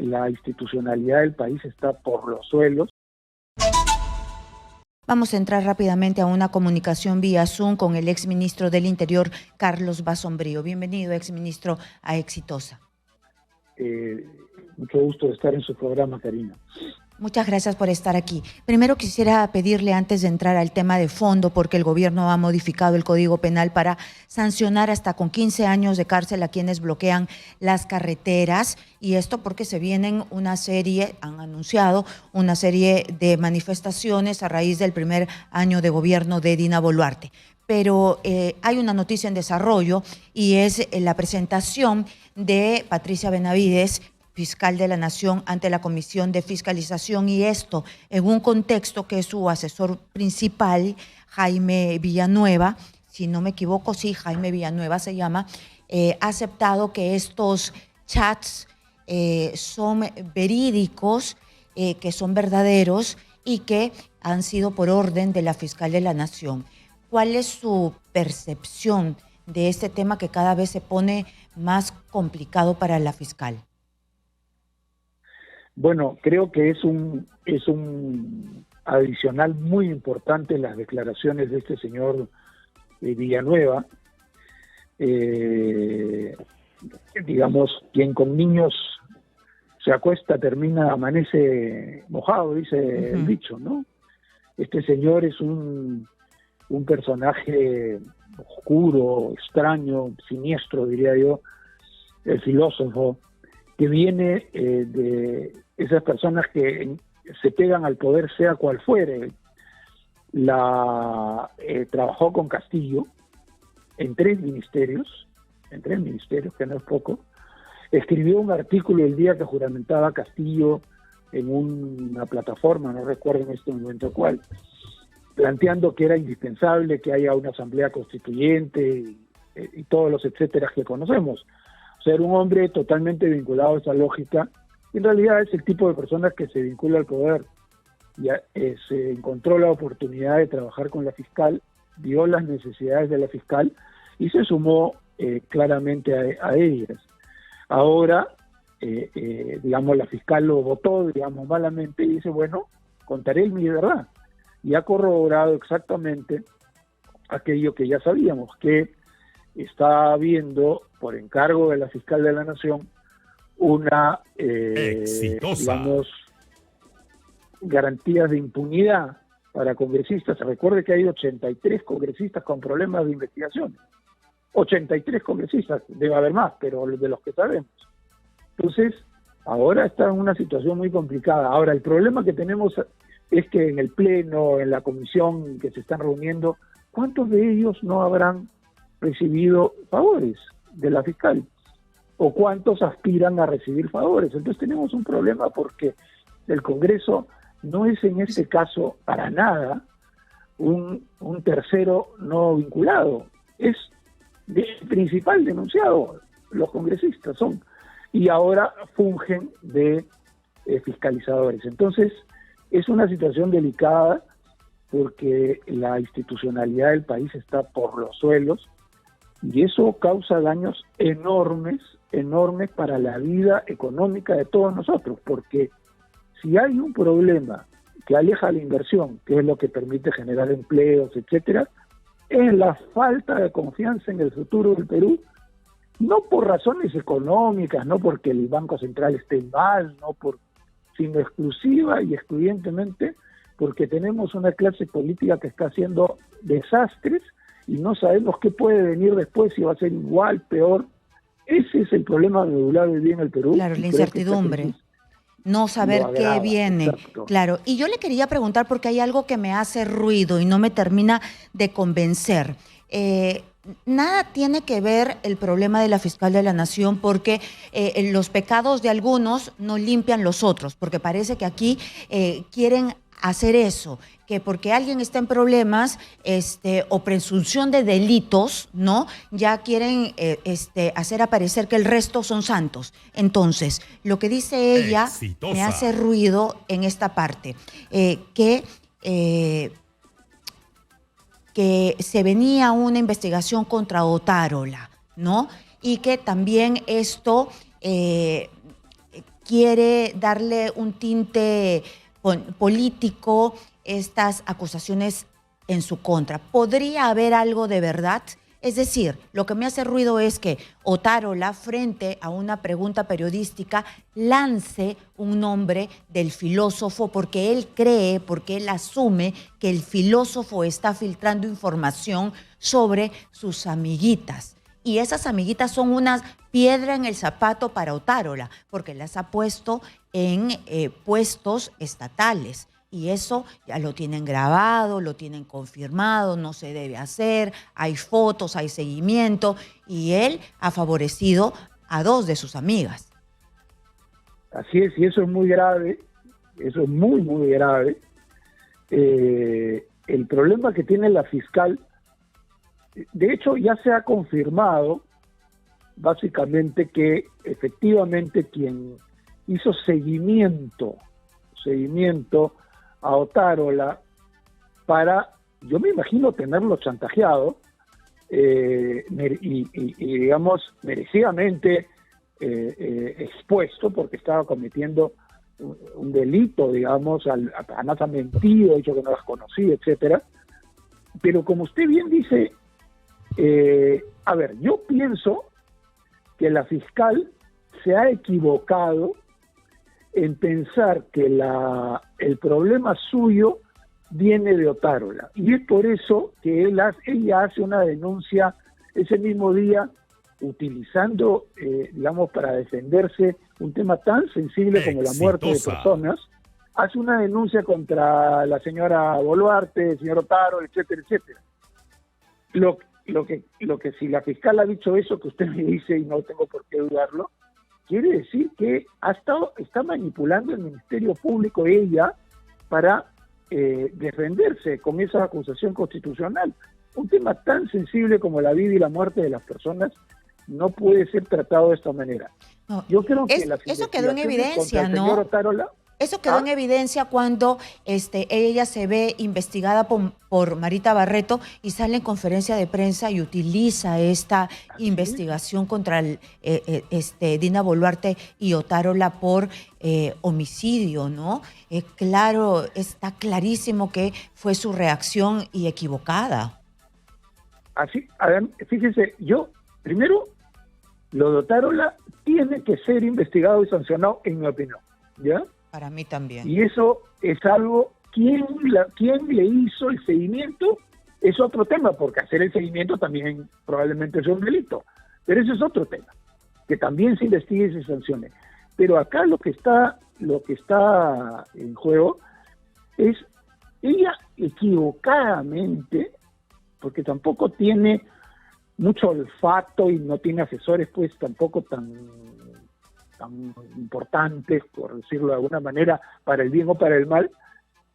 la institucionalidad del país está por los suelos. Vamos a entrar rápidamente a una comunicación vía Zoom con el exministro del Interior, Carlos Basombrío. Bienvenido, exministro, a Exitosa. Mucho gusto de estar en su programa, Karina. Muchas gracias por estar aquí. Primero quisiera pedirle, antes de entrar al tema de fondo, porque el gobierno ha modificado el Código Penal para sancionar hasta con 15 años de cárcel a quienes bloquean las carreteras, y esto porque se vienen han anunciado una serie de manifestaciones a raíz del primer año de gobierno de Dina Boluarte. Pero hay una noticia en desarrollo y es la presentación de Patricia Benavides, fiscal de la Nación, ante la Comisión de Fiscalización, y esto en un contexto que su asesor principal, Jaime Villanueva, si no me equivoco, sí, Jaime Villanueva se llama, ha aceptado que estos chats son verídicos, que son verdaderos y que han sido por orden de la fiscal de la Nación. ¿Cuál es su percepción de este tema que cada vez se pone más complicado para la fiscal? Bueno, creo que es un adicional muy importante las declaraciones de este señor Villanueva, digamos, quien con niños se acuesta, amanece mojado, dice el dicho, ¿no? Este señor es un personaje oscuro, extraño, siniestro, diría yo, el filósofo, que viene de esas personas que se pegan al poder sea cual fuere. Trabajó con Castillo en tres ministerios, que no es poco. Escribió un artículo el día que juramentaba Castillo en una plataforma, no recuerdo en este momento cuál, planteando que era indispensable que haya una asamblea constituyente y todos los etcétera que conocemos. Ser un hombre totalmente vinculado a esa lógica, en realidad es el tipo de personas que se vincula al poder. Ya se encontró la oportunidad de trabajar con la fiscal, vio las necesidades de la fiscal y se sumó claramente a ellas. Ahora, digamos, la fiscal lo votó, digamos, malamente y dice, bueno, contaré mi verdad. Y ha corroborado exactamente aquello que ya sabíamos, que está habiendo, por encargo de la fiscal de la Nación, una, digamos, garantías de impunidad para congresistas. Recuerde que hay 83 congresistas con problemas de investigación. 83 congresistas, debe haber más, pero de los que sabemos. Entonces, ahora está en una situación muy complicada. Ahora, el problema que tenemos es que en el Pleno, en la comisión que se están reuniendo, ¿cuántos de ellos no habrán recibido favores de la fiscal? ¿O cuántos aspiran a recibir favores? Entonces tenemos un problema porque el Congreso no es en este caso para nada un tercero no vinculado. Es el principal denunciado, los congresistas son, y ahora fungen de fiscalizadores. Entonces es una situación delicada porque la institucionalidad del país está por los suelos y eso causa daños enormes para la vida económica de todos nosotros, porque si hay un problema que aleja la inversión, que es lo que permite generar empleos, etcétera, es la falta de confianza en el futuro del Perú, no por razones económicas, no porque el Banco Central esté mal, sino exclusiva y excluyentemente porque tenemos una clase política que está haciendo desastres y no sabemos qué puede venir después, si va a ser igual, peor. Ese es el problema medular hoy día en el Perú. Claro, la incertidumbre. No saber qué viene. Exacto. Claro, y yo le quería preguntar porque hay algo que me hace ruido y no me termina de convencer. Nada tiene que ver el problema de la fiscal de la Nación porque los pecados de algunos no limpian los otros, porque parece que aquí quieren hacer eso, que porque alguien está en problemas o presunción de delitos, ¿no? Ya quieren hacer aparecer que el resto son santos. Entonces, lo que dice ella Exitosa. me hace ruido en esta parte, que se venía una investigación contra Otárola, ¿no? Y que también esto quiere darle un tinte político estas acusaciones en su contra. ¿Podría haber algo de verdad? Es decir, lo que me hace ruido es que Otárola, frente a una pregunta periodística, lance un nombre del filósofo porque él cree, porque él asume que el filósofo está filtrando información sobre sus amiguitas. Y esas amiguitas son una piedra en el zapato para Otárola, porque las ha puesto en puestos estatales. Y eso ya lo tienen grabado, lo tienen confirmado, no se debe hacer, hay fotos, hay seguimiento, y él ha favorecido a 2 de sus amigas. Así es, y eso es muy grave, eso es muy, muy grave. El problema que tiene la fiscal, de hecho ya se ha confirmado básicamente que efectivamente quien hizo seguimiento a Otárola para, yo me imagino, tenerlo chantajeado y digamos, merecidamente expuesto porque estaba cometiendo un delito, digamos, además ha mentido, ha dicho que no las conocía, etcétera. Pero como usted bien dice, a ver, yo pienso que la fiscal se ha equivocado en pensar que el problema suyo viene de Otárola. Y es por eso que ella hace una denuncia ese mismo día, utilizando, digamos, para defenderse un tema tan sensible como la muerte de personas, hace una denuncia contra la señora Boluarte, el señor Otárola, etcétera, etcétera. Lo que si la fiscal ha dicho eso que usted me dice, y no tengo por qué dudarlo, quiere decir que está manipulando el Ministerio Público ella para defenderse con esa acusación constitucional. Un tema tan sensible como la vida y la muerte de las personas no puede ser tratado de esta manera. No, yo creo que eso quedó en evidencia, ¿no? Otárola, eso quedó en evidencia cuando ella se ve investigada por Marita Barreto y sale en conferencia de prensa y utiliza esta investigación contra Dina Boluarte y Otárola por homicidio, ¿no? Claro, está clarísimo que fue su reacción y equivocada. Así, fíjese, primero, lo de Otárola tiene que ser investigado y sancionado, en mi opinión, ¿ya? Para mí también. Y eso es algo, ¿quién le hizo el seguimiento? Es otro tema, porque hacer el seguimiento también probablemente es un delito. Pero eso es otro tema, que también se investigue y se sancione. Pero acá lo que está en juego es ella equivocadamente, porque tampoco tiene mucho olfato y no tiene asesores pues tampoco tan importantes, por decirlo de alguna manera, para el bien o para el mal,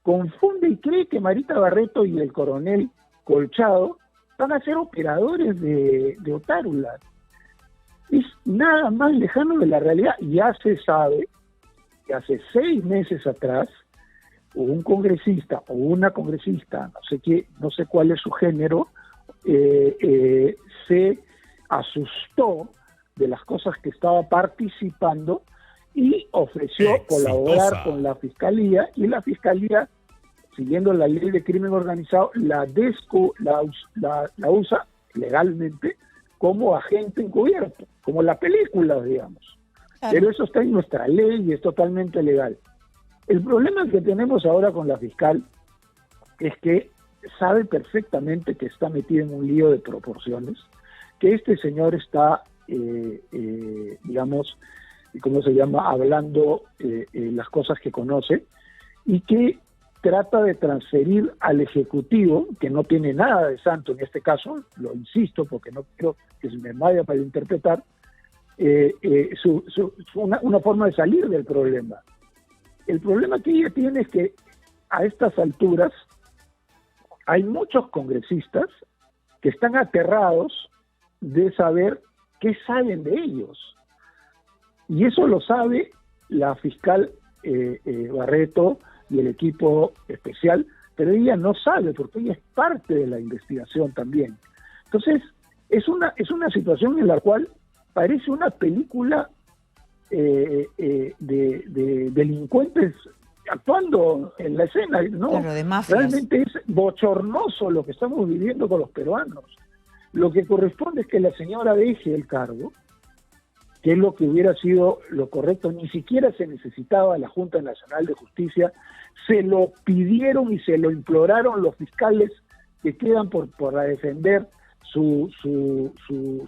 confunde y cree que Marita Barreto y el coronel Colchado van a ser operadores de Otárola. Es nada más lejano de la realidad. Ya se sabe que hace 6 meses atrás un congresista o una congresista, no sé cuál es su género, se asustó de las cosas que estaba participando y ofreció colaborar con la fiscalía, y la fiscalía, siguiendo la ley de crimen organizado, la usa legalmente como agente encubierto, como la película, digamos. Claro. Pero eso está en nuestra ley y es totalmente legal. El problema que tenemos ahora con la fiscal es que sabe perfectamente que está metida en un lío de proporciones, que este señor está, digamos, ¿cómo se llama?, hablando las cosas que conoce, y que trata de transferir al Ejecutivo, que no tiene nada de santo en este caso, lo insisto porque no quiero que se me vaya para interpretar, una forma de salir del problema. El problema que ella tiene es que a estas alturas hay muchos congresistas que están aterrados de saber qué saben de ellos. Y eso lo sabe la fiscal Barreto y el equipo especial, pero ella no sabe porque ella es parte de la investigación también. Entonces, es una situación en la cual parece una película de delincuentes actuando en la escena, ¿no? Claro, de mafias. Realmente es bochornoso lo que estamos viviendo con los peruanos. Lo que corresponde es que la señora deje el cargo, que es lo que hubiera sido lo correcto. Ni siquiera se necesitaba la Junta Nacional de Justicia, se lo pidieron y se lo imploraron los fiscales que quedan por defender su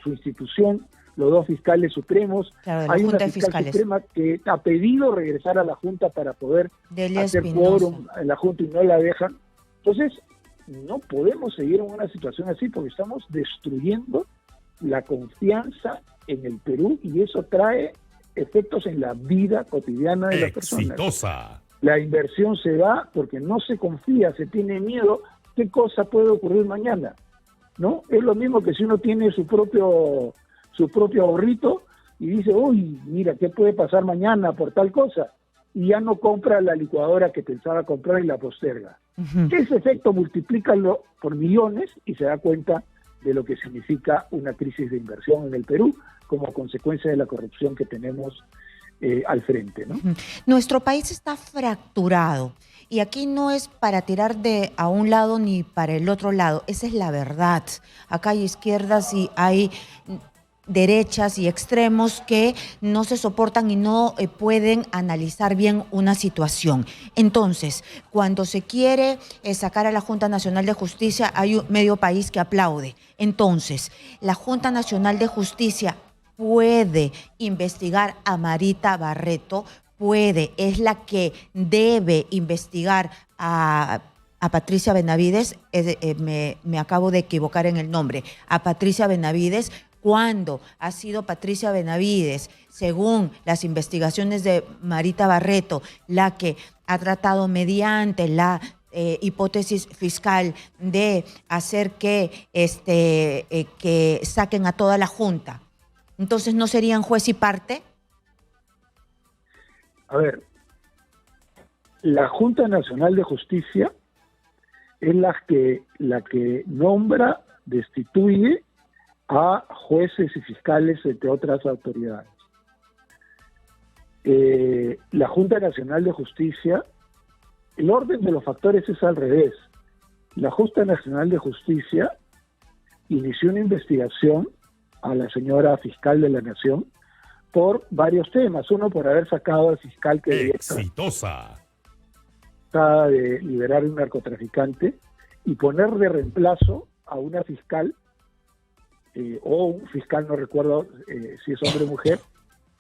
institución, los dos fiscales supremos. Claro, hay una fiscal fiscales suprema que ha pedido regresar a la Junta para poder hacer quórum en la Junta y no la dejan. Entonces, no podemos seguir en una situación así porque estamos destruyendo la confianza en el Perú y eso trae efectos en la vida cotidiana de las personas. La inversión se va porque no se confía, se tiene miedo. ¿Qué cosa puede ocurrir mañana? ¿No? Es lo mismo que si uno tiene su propio ahorrito y dice, uy, mira, ¿qué puede pasar mañana por tal cosa? Y ya no compra la licuadora que pensaba comprar y la posterga. Ese efecto multiplícalo por millones y se da cuenta de lo que significa una crisis de inversión en el Perú como consecuencia de la corrupción que tenemos al frente, ¿no? Nuestro país está fracturado y aquí no es para tirar de a un lado ni para el otro lado, esa es la verdad. Acá hay izquierdas y hay derechas y extremos que no se soportan y no pueden analizar bien una situación. Entonces, cuando se quiere sacar a la Junta Nacional de Justicia, hay un medio país que aplaude. Entonces, la Junta Nacional de Justicia puede investigar a Marita Barreto, es la que debe investigar a Patricia Benavides, me acabo de equivocar en el nombre, a Patricia Benavides, cuando ha sido Patricia Benavides, según las investigaciones de Marita Barreto, la que ha tratado mediante la hipótesis fiscal de hacer que saquen a toda la Junta. Entonces, ¿no serían juez y parte? A ver, la Junta Nacional de Justicia es la que nombra, destituye a jueces y fiscales, entre otras autoridades. La Junta Nacional de Justicia, el orden de los factores es al revés. La Junta Nacional de Justicia inició una investigación a la señora fiscal de la Nación por varios temas. Uno, por haber sacado al fiscal que trataba de liberar a un narcotraficante y poner de reemplazo a una fiscal o un fiscal, no recuerdo si es hombre o mujer,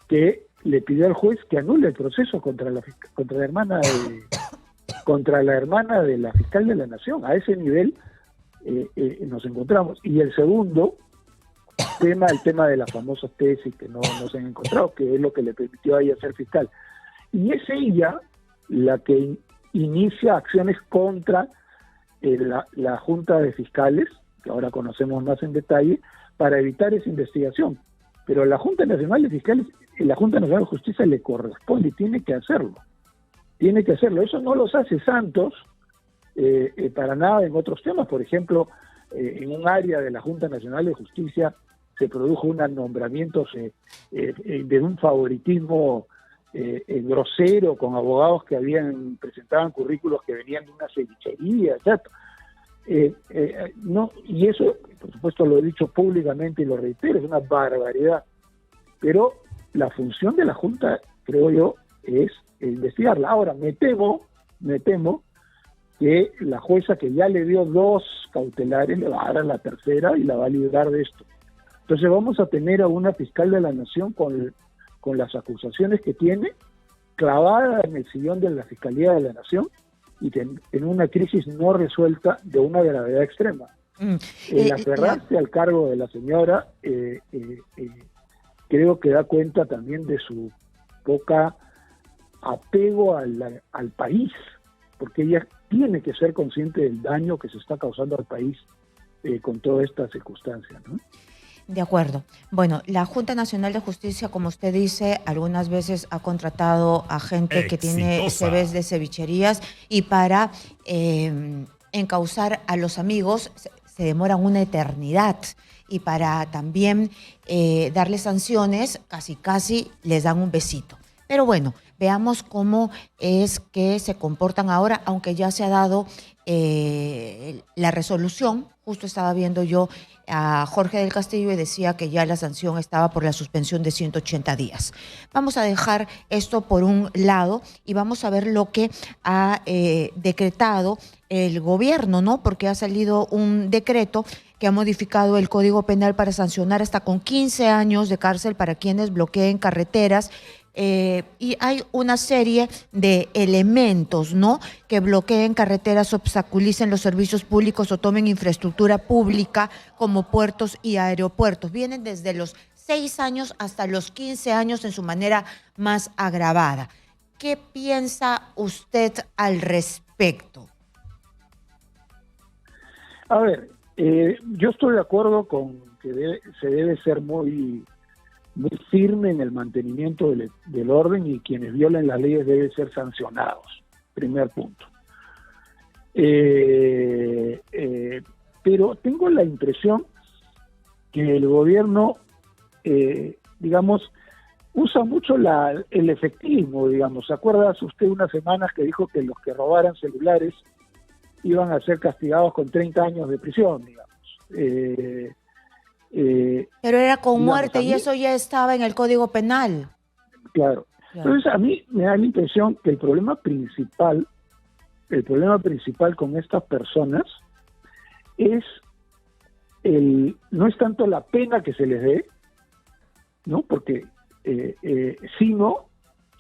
que le pidió al juez que anule el proceso contra la hermana de la fiscal de la Nación. A ese nivel nos encontramos. Y el segundo tema, el tema de las famosas tesis que no se han encontrado, que es lo que le permitió a ella ser fiscal. Y es ella la que inicia acciones contra la Junta de Fiscales, que ahora conocemos más en detalle, para evitar esa investigación. Pero la Junta Nacional de Fiscales, la Junta Nacional de Justicia le corresponde y tiene que hacerlo. Tiene que hacerlo. Eso no los hace santos para nada en otros temas. Por ejemplo, en un área de la Junta Nacional de Justicia se produjo un nombramiento de un favoritismo grosero con abogados que presentaban currículos que venían de una cevichería, ¿cierto? No, y eso, por supuesto, lo he dicho públicamente y lo reitero, es una barbaridad. Pero la función de la Junta, creo yo, es investigarla. Ahora, me temo que la jueza que ya le dio 2 cautelares le va a dar a la tercera y la va a librar de esto. Entonces vamos a tener a una fiscal de la Nación con las acusaciones que tiene, clavada en el sillón de la Fiscalía de la Nación, y en una crisis no resuelta de una gravedad extrema. El aferrarse al cargo de la señora creo que da cuenta también de su poca apego al país, porque ella tiene que ser consciente del daño que se está causando al país con toda esta circunstancia, ¿no? De acuerdo. Bueno, la Junta Nacional de Justicia, como usted dice, algunas veces ha contratado a gente que tiene CVs de cevicherías y para encauzar a los amigos se demoran una eternidad. y para también darle sanciones, casi les dan un besito. Pero bueno, veamos cómo es que se comportan ahora, aunque ya se ha dado la resolución. Justo estaba viendo yo a Jorge del Castillo y decía que ya la sanción estaba por la suspensión de 180 días. Vamos a dejar esto por un lado y vamos a ver lo que ha decretado el gobierno, ¿no? Porque ha salido un decreto que ha modificado el Código Penal para sancionar hasta con 15 años de cárcel para quienes bloqueen carreteras. Y hay una serie de elementos, ¿no?, que bloqueen carreteras, obstaculicen los servicios públicos o tomen infraestructura pública como puertos y aeropuertos. Vienen desde los 6 años hasta los 15 años en su manera más agravada. ¿Qué piensa usted al respecto? A ver, yo estoy de acuerdo con que se debe ser muy firme en el mantenimiento del orden y quienes violen las leyes deben ser sancionados. Primer punto. Pero tengo la impresión que el gobierno, digamos, usa mucho el efectismo, digamos. ¿Se acuerda usted unas semanas que dijo que los que robaran celulares iban a ser castigados con 30 años de prisión, digamos? Pero era con muerte y eso ya estaba en el Código Penal. Claro. Entonces a mí me da la impresión que el problema principal con estas personas no es tanto la pena que se les dé, ¿no? Porque sino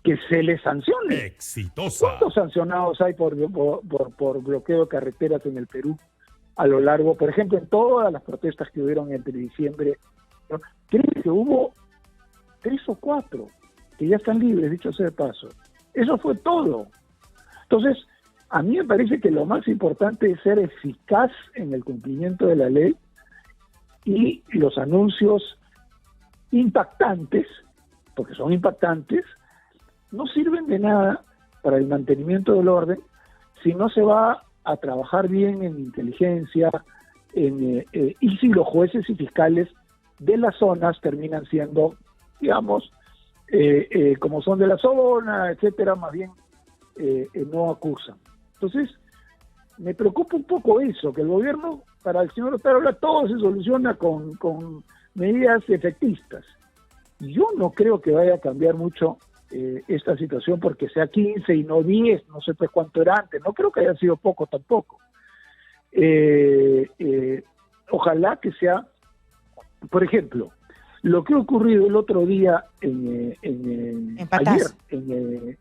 que se les sancione. Exitosa. ¿Cuántos sancionados hay por bloqueo de carreteras en el Perú a lo largo, por ejemplo, en todas las protestas que hubieron entre diciembre? ¿No? Creo que hubo 3 o 4 que ya están libres, dicho sea de paso. Eso fue todo. Entonces, a mí me parece que lo más importante es ser eficaz en el cumplimiento de la ley, y los anuncios impactantes, porque son impactantes, no sirven de nada para el mantenimiento del orden si no se va a trabajar bien en inteligencia, y si los jueces y fiscales de las zonas terminan siendo, digamos, como son de la zona, etcétera, más bien no acusan. Entonces, me preocupa un poco eso, que el gobierno, para el señor Otárola, todo se soluciona con medidas efectistas. Yo no creo que vaya a cambiar mucho esta situación porque sea 15 y no 10, no sé pues cuánto era antes, no creo que haya sido poco tampoco. Ojalá que sea, por ejemplo, lo que ha ocurrido el otro día ¿En Patás? Ayer,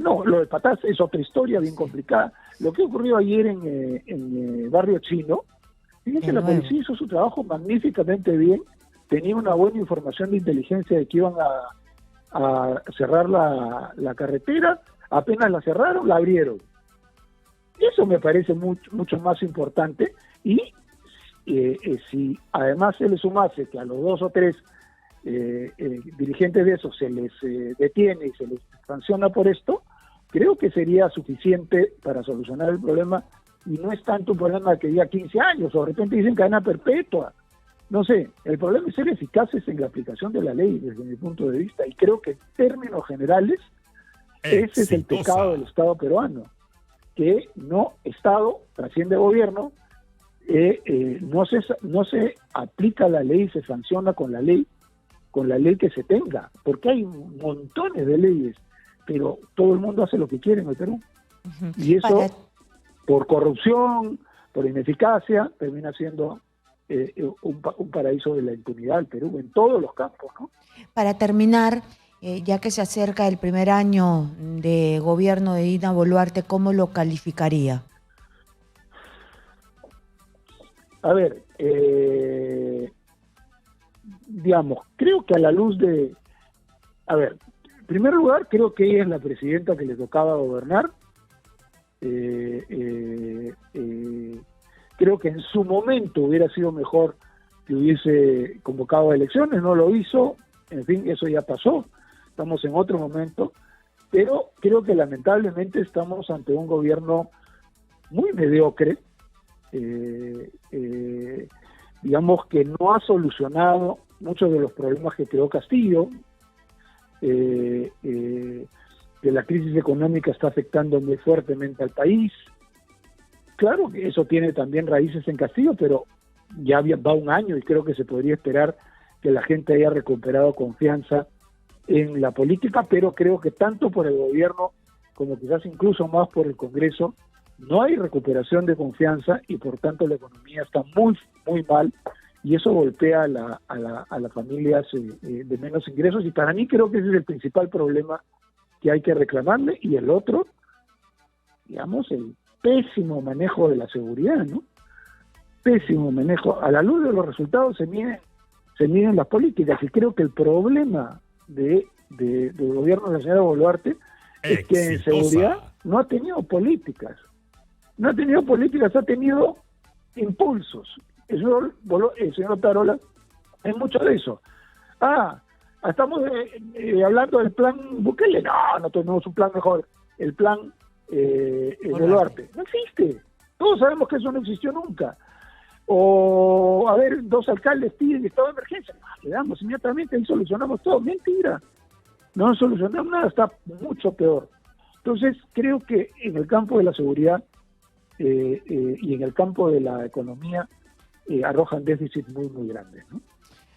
no, lo de Patás es otra historia bien complicada. Lo que ocurrió ayer en Barrio Chino, fíjense, la policía hizo su trabajo magníficamente bien, tenía una buena información de inteligencia de que iban a cerrar la carretera, apenas la cerraron, la abrieron. Eso me parece mucho más importante, y si además se le sumase que a los 2 o 3 dirigentes de esos se les detiene y se les sanciona por esto, creo que sería suficiente para solucionar el problema, y no es tanto un problema que diga 15 años, o de repente dicen cadena perpetua. No sé, el problema es ser eficaces en la aplicación de la ley desde mi punto de vista, y creo que en términos generales ese es el pecado del Estado peruano, que Estado trasciende gobierno, no se aplica la ley y se sanciona con la ley que se tenga, porque hay montones de leyes, pero todo el mundo hace lo que quiere en el Perú. Y eso, por corrupción, por ineficacia, termina siendo un paraíso de la impunidad el Perú, en todos los campos, ¿no? Para terminar, ya que se acerca el primer año de gobierno de Dina Boluarte, ¿cómo lo calificaría? A ver, digamos, creo que a la luz de... A ver, en primer lugar, creo que ella es la presidenta que le tocaba gobernar. Creo que en su momento hubiera sido mejor que hubiese convocado a elecciones, no lo hizo, en fin, eso ya pasó, estamos en otro momento, pero creo que lamentablemente estamos ante un gobierno muy mediocre, digamos que no ha solucionado muchos de los problemas que creó Castillo, que la crisis económica está afectando muy fuertemente al país. Claro que eso tiene también raíces en Castillo, pero ya va un año y creo que se podría esperar que la gente haya recuperado confianza en la política, pero creo que tanto por el gobierno como quizás incluso más por el Congreso, no hay recuperación de confianza y por tanto la economía está muy, muy mal y eso golpea a las familias de menos ingresos y para mí creo que ese es el principal problema que hay que reclamarle y el otro, digamos, el pésimo manejo de la seguridad, ¿no? Pésimo manejo. A la luz de los resultados se miden las políticas y creo que el problema del gobierno de la señora Boluarte es que en seguridad no ha tenido políticas. No ha tenido políticas, ha tenido impulsos. El señor Tarola es mucho de eso. Estamos hablando del plan Bukele. No tenemos un plan mejor. El plan Boluarte. No existe. Todos sabemos que eso no existió nunca. O, a ver, 2 alcaldes piden estado de emergencia. Le damos inmediatamente y solucionamos todo. Mentira. No solucionamos nada, está mucho peor. Entonces, creo que en el campo de la seguridad y en el campo de la economía arrojan déficit muy, muy grandes, ¿no?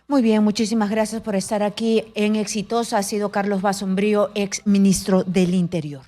Muy bien, muchísimas gracias por estar aquí en Exitosa. Ha sido Carlos Basombrío, ex ministro del Interior.